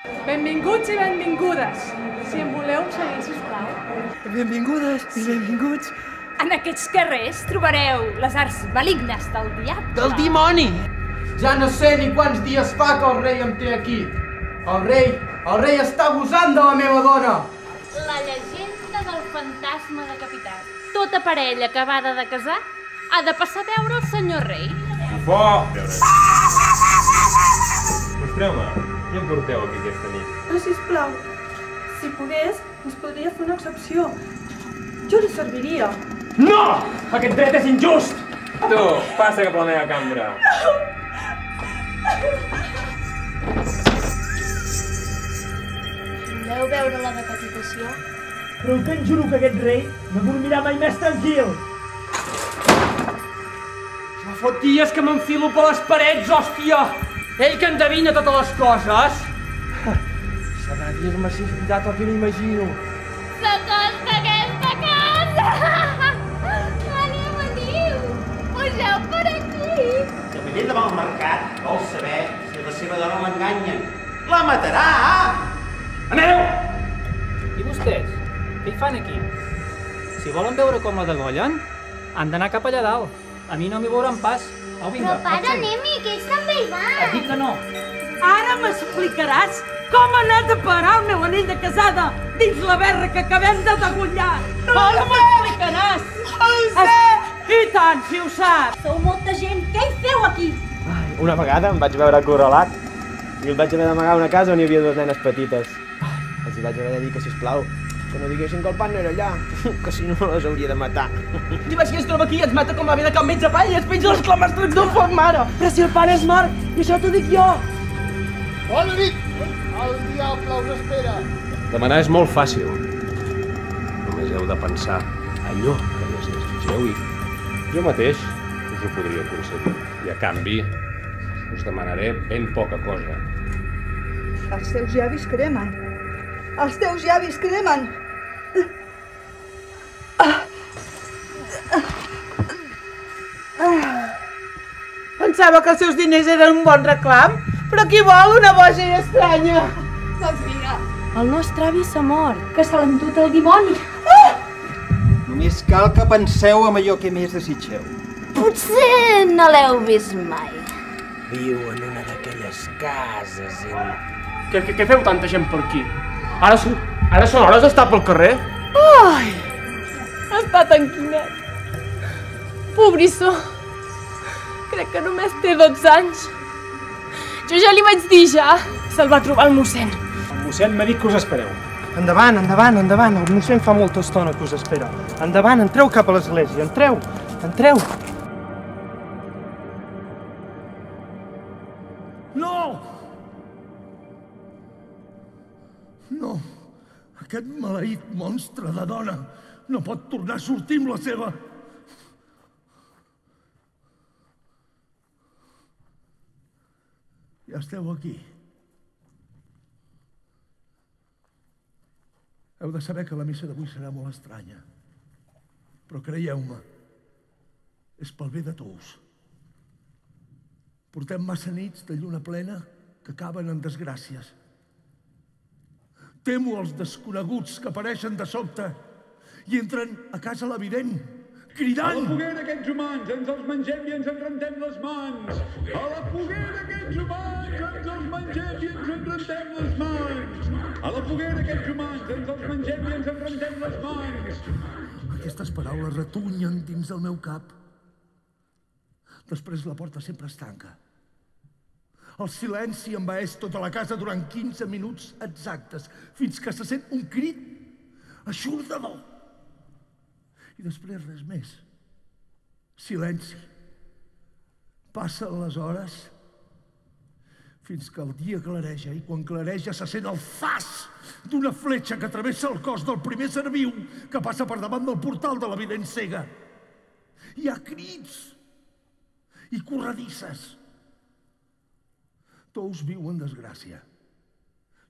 Benvinguts i benvingudes. Si em voleu seguir, sisplau. Benvingudes i benvinguts. En aquests carrers trobareu les arts malignes del diable. Del dimoni! Ja no sé ni quants dies fa que el rei em té aquí. El rei està abusant de la meva dona. La llegenda del fantasma decapitat. Tota parella acabada de casar ha de passar a veure el senyor rei. Fort! Mostreu-me, què em porteu aquí aquesta nit? Però, sisplau, si pogués, ens podria fer una excepció. Jo li serviria. No! Aquest dret és injust! Tu, passa cap a la meva cambra. Voleu veure la decapitació? Però te'n juro que aquest rei no dormirà mai més tranquil. Ja fot dies que m'enfilo per les parets, hòstia! Ell que endevina totes les coses! Sabrà dir-me si és veritat el que m'imagino. S'acosta aquesta casa! Veniu! Pugeu per aquí! El veient de mal mercat vol saber si la seva dona l'enganyen. La matarà! Aneu! I vostès? Què hi fan aquí? Si volen veure com la degollen, han d'anar cap allà dalt. A mi no m'hi veuran pas. Au, vinga, Però pare, anem-hi, que ells també hi van. Et dic que no. Ara m'explicaràs com ha anat a parar el meu anell de casada dins la berra que acabem de degollar. Ara m'explicaràs. Ho sé! I tant, si ho saps. Sou molta gent, què hi feu aquí? Una vegada em vaig veure acorralat i el vaig haver d'amagar a una casa on hi havia dues nenes petites. Els hi vaig haver de dir que, sisplau, que no diguessin que el pan no era allà, que si no les hauria de matar. I vaig que es troba aquí i ens mata com va bé de cap metge palla i es penja les clamàstrons d'un foc mare. Però si el pare és mort, i això t'ho dic jo. Bona nit! El diable us espera. Demanar és molt fàcil. Només heu de pensar allò que més desitgeu i jo mateix us ho podria aconseguir. I a canvi us demanaré ben poca cosa. Els teus llavis cremen. Els teus llavis cremen. Pensava que els seus diners eren un bon reclam, però qui vol una boja i estranya? Doncs mira, El nostre avi s'ha mort, que se l'ha endut el dimoni. Només cal que penseu en allò que més desitgeu. Potser no l'heu vist mai. Viu en una d'aquelles cases Què feu tanta gent per aquí? Ara són hores d'estar pel carrer? Ai, està tanquinet. Pobrissó. Crec que només té 12 anys. Jo ja li vaig dir ja. Se'l va trobar el mossèn. El mossèn m'ha dit que us espereu. Endavant, endavant, endavant. El mossèn fa molta estona que us espera. Endavant, entreu cap a l'església. Entreu, entreu. No! No. Aquest maleït monstre de dona no pot tornar a sortir amb la seva. Ja esteu aquí. Heu de saber que la missa d'avui serà molt estranya. Però creieu-me, és pel bé de tous. Portem massa nits de lluna plena que acaben en desgràcies. Temo els desconeguts que apareixen de sobte i entren a casa l'evident, cridant... A la foguera aquests humans, ens els mengem i ens en rentem les mans! A la foguera aquests humans, ens els mengem i ens en rentem les mans! A la foguera aquests humans, ens els mengem i ens en rentem les mans! Aquestes paraules retunyen dins el meu cap. Després la porta sempre es tanca. El silenci envaeix tota la casa durant 15 minuts exactes, fins que se sent un crit eixordador. I després res més. Silenci. Passen les hores fins que el dia clareja, i quan clareja se sent el fas d'una fletxa que travessa el cos del primer ser viu que passa per davant del portal de l'evident cega. Hi ha crits i corredisses. Tous viu en desgràcia.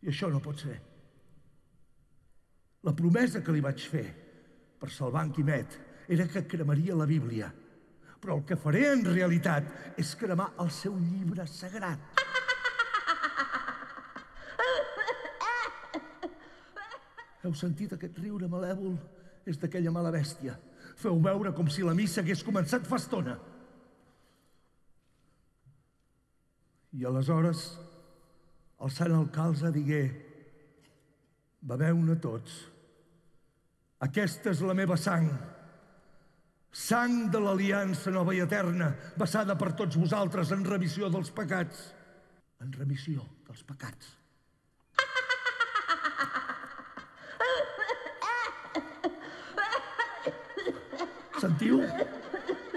I això no pot ser. La promesa que li vaig fer per salvar en Quimet era que cremaria la Bíblia. Però el que faré en realitat és cremar el seu llibre sagrat. Heu sentit aquest riure malèvol? És d'aquella mala bèstia. Feu veure com si la missa hagués començat fa estona. I aleshores el sant alcalde digué: beveu-ne tots. Aquesta és la meva sang, sang de l'aliança nova i eterna, vessada per tots vosaltres en remissió dels pecats. En remissió dels pecats. Sentiu?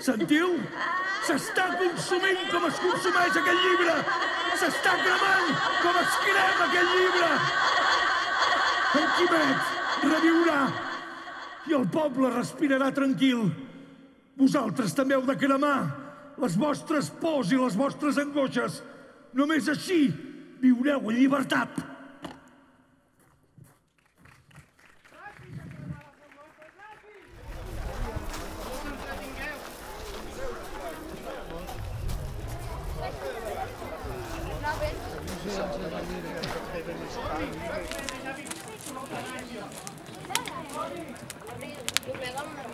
Sentiu? S'està consumint com es consumeix aquell llibre! S'està cremant com es crema aquell llibre! En Quimet reviurà i el poble respirarà tranquil. Vosaltres també heu de cremar les vostres pors i les vostres angoixes. Només així viureu en llibertat. Doblega una